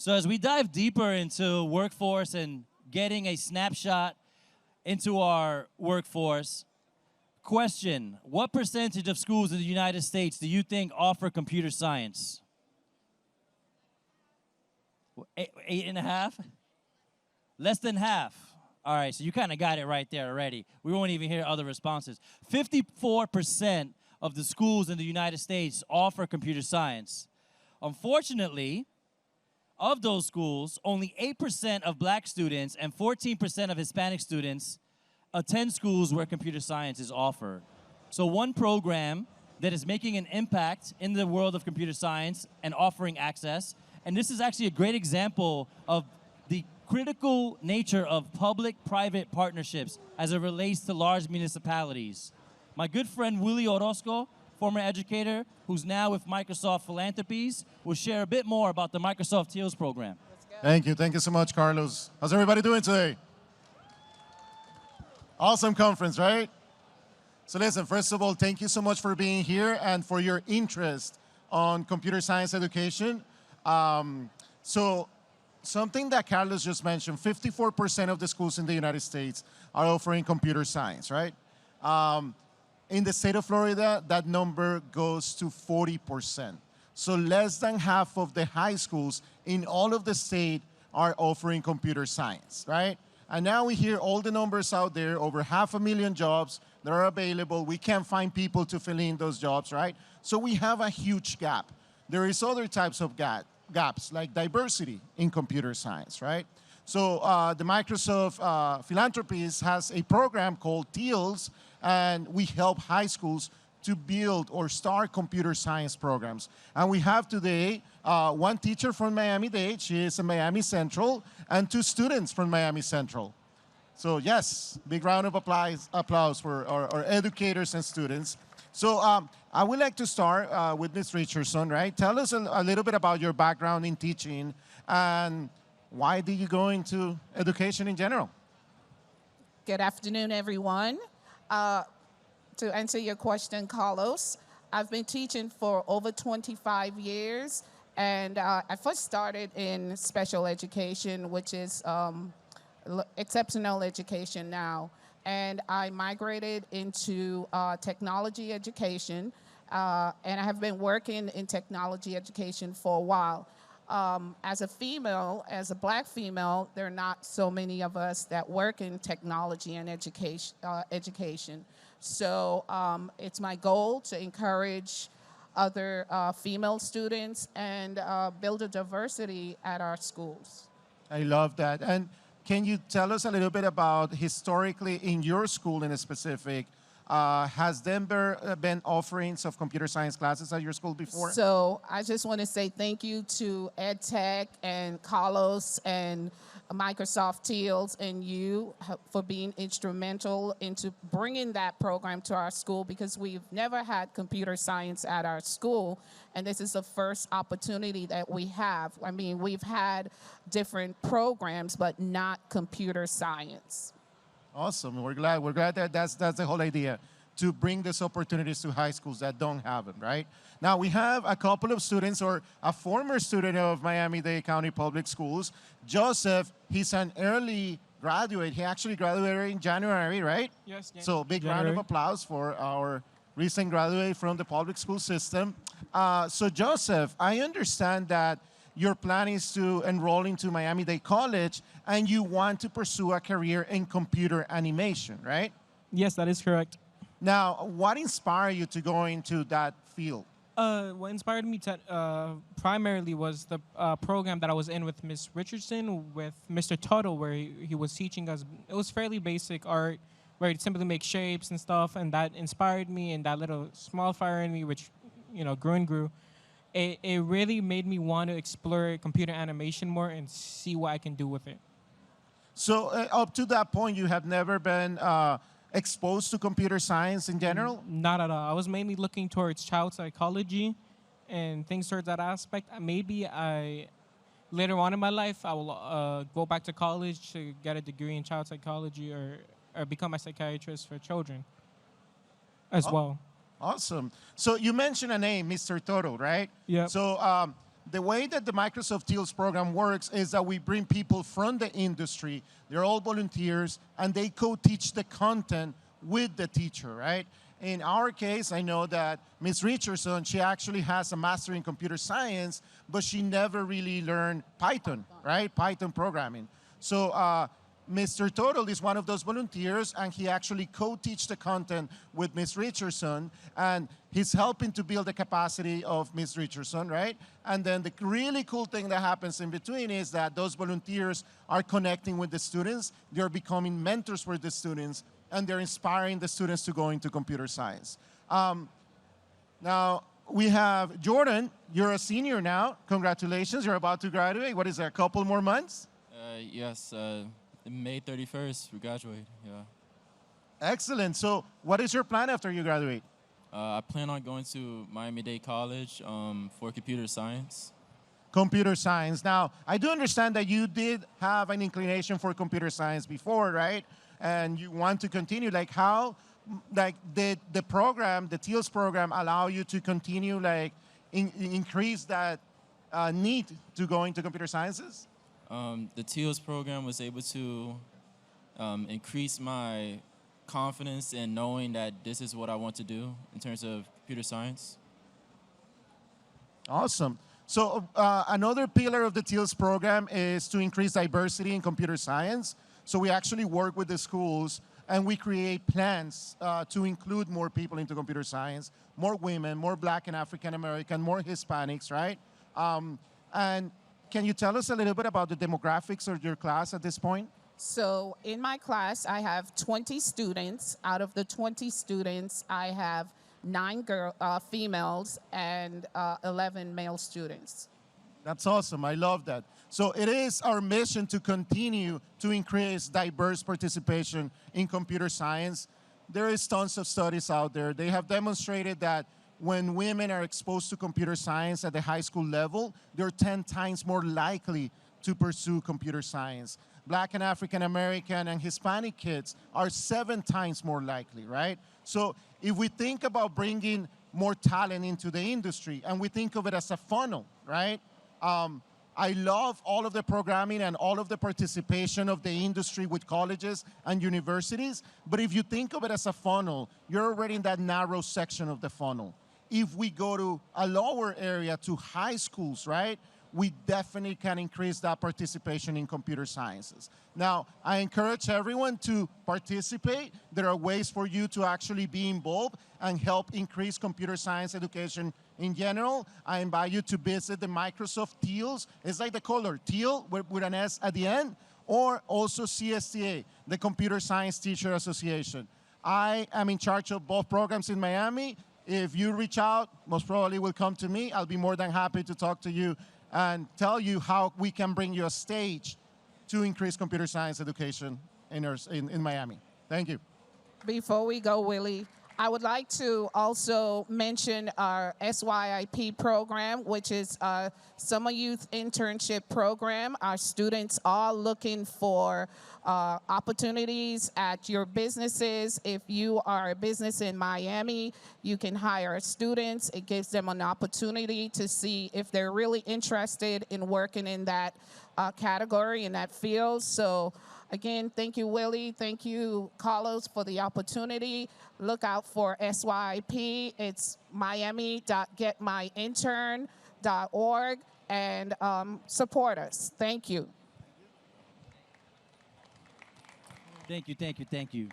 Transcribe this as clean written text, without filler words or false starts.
So as we dive deeper into workforce and getting a snapshot into our workforce, question, what percentage of schools in the United States do you think offer computer science? 8.5? Less than half. All right, so you kind of got it right there already. We won't even hear other responses. 54% of the schools in the United States offer computer science. Unfortunately, of those schools, only 8% of black students and 14% of Hispanic students attend schools where computer science is offered. So one program that is making an impact in the world of computer science and offering access, and this is actually a great example of the critical nature of public-private partnerships as it relates to large municipalities. My good friend Willy Orozco, former educator who's now with Microsoft Philanthropies, will share a bit more about the Microsoft TEALS program. Thank you so much, Carlos. How's everybody doing today? Awesome conference, right? So listen, first of all, thank you so much for being here and for your interest on computer science education. So something that Carlos just mentioned, 54% of the schools in the United States are offering computer science, right? In the state of Florida, that number goes to 40%. So less than half of the high schools in all of the state are offering computer science, right? And now we hear all the numbers out there, over 500,000 jobs that are available. We can't find people to fill in those jobs, right? So we have a huge gap. There is other types of gaps, like diversity in computer science, right? So the Microsoft Philanthropies has a program called TEALS, and we help high schools to build or start computer science programs. And we have today one teacher from Miami-Dade, she is in Miami Central, and 2 students from Miami Central. So yes, big round of applause for our educators and students. So I would like to start with Ms. Richardson, right? Tell us a little bit about your background in teaching and why did you go into education in general? Good afternoon, everyone. To answer your question, Carlos, I've been teaching for over 25 years, and I first started in special education, which is exceptional education now. And I migrated into technology education, and I have been working in technology education for a while. As a female, as a black female, there are not so many of us that work in technology and education. So it's my goal to encourage other female students and build a diversity at our schools. I love that. And can you tell us a little bit about historically in your school in a specific, has there been offerings of computer science classes at your school before? So I just want to say thank you to EdTech and Carlos and Microsoft TEALS and you for being instrumental into bringing that program to our school, because we've never had computer science at our school, and this is the first opportunity that we have. I mean, we've had different programs, but not computer science. Awesome. We're glad that that's the whole idea, to bring these opportunities to high schools that don't have them, right? Now, we have a couple of students, or a former student of Miami-Dade County Public Schools, Joseph. He's an early graduate. He actually graduated in January, right? Yes. So big round of applause for our recent graduate from the public school system. So Joseph, I understand that your plan is to enroll into Miami-Dade College, and you want to pursue a career in computer animation, right? Yes, that is correct. Now, what inspired you to go into that field? What inspired me to primarily was the program that I was in with Miss Richardson, with Mr. Tuttle, where he was teaching us. It was fairly basic art, where he'd simply make shapes and stuff, and that inspired me, and that little small fire in me, which, you know, grew and grew. It really made me want to explore computer animation more and see what I can do with it. So up to that point, you have never been exposed to computer science in general? Not at all. I was mainly looking towards child psychology and things towards that aspect. Maybe later on in my life, I will go back to college to get a degree in child psychology or become a psychiatrist for children as well. Awesome. So you mentioned a name, Mr. Toto, right? Yeah. So the way that the Microsoft TEALS program works is that we bring people from the industry, they're all volunteers, and they co-teach the content with the teacher, right? In our case, I know that Ms. Richardson, she actually has a master in computer science, but she never really learned Python, right? Python programming. So Mr. Total is one of those volunteers, and he actually co-teach the content with Ms. Richardson, and he's helping to build the capacity of Ms. Richardson, right? And then the really cool thing that happens in between is that those volunteers are connecting with the students, they're becoming mentors for the students, and they're inspiring the students to go into computer science. Now, we have Jordan. You're a senior now. Congratulations, you're about to graduate. What is that, a couple more months? Yes, May 31st, we graduate, yeah. Excellent. So what is your plan after you graduate? I plan on going to Miami-Dade College for computer science. Computer science. Now, I do understand that you did have an inclination for computer science before, right? And you want to continue. Like, how, like, did the program, the TEALS program, allow you to continue, like, increase that need to go into computer sciences? The TEALS program was able to increase my confidence in knowing that this is what I want to do in terms of computer science. Awesome. So another pillar of the TEALS program is to increase diversity in computer science. So we actually work with the schools and we create plans to include more people into computer science, more women, more Black and African American, more Hispanics, right? And can you tell us a little bit about the demographics of your class at this point? So in my class, I have 20 students. Out of the 20 students, I have 9 females and 11 male students. That's awesome. I love that. So it is our mission to continue to increase diverse participation in computer science. There is tons of studies out there. They have demonstrated that when women are exposed to computer science at the high school level, they're 10 times more likely to pursue computer science. Black and African American and Hispanic kids are 7 times more likely, right? So if we think about bringing more talent into the industry and we think of it as a funnel, right? I love all of the programming and all of the participation of the industry with colleges and universities, but if you think of it as a funnel, you're already in that narrow section of the funnel. If we go to a lower area, to high schools, right, we definitely can increase that participation in computer sciences. Now, I encourage everyone to participate. There are ways for you to actually be involved and help increase computer science education in general. I invite you to visit the Microsoft TEALS. It's like the color, teal with an S at the end, or also CSTA, the Computer Science Teacher Association. I am in charge of both programs in Miami. If you reach out, most probably will come to me. I'll be more than happy to talk to you and tell you how we can bring you a stage to increase computer science education in Miami. Thank you. Before we go, Willie, I would like to also mention our SYIP program, which is a summer youth internship program. Our students are looking for opportunities at your businesses. If you are a business in Miami, you can hire students. It gives them an opportunity to see if they're really interested in working in that category, in that field. So again, thank you, Willie. Thank you, Carlos, for the opportunity. Look out for SYP. It's miami.getmyintern.org, and support us. Thank you. Thank you, thank you, thank you.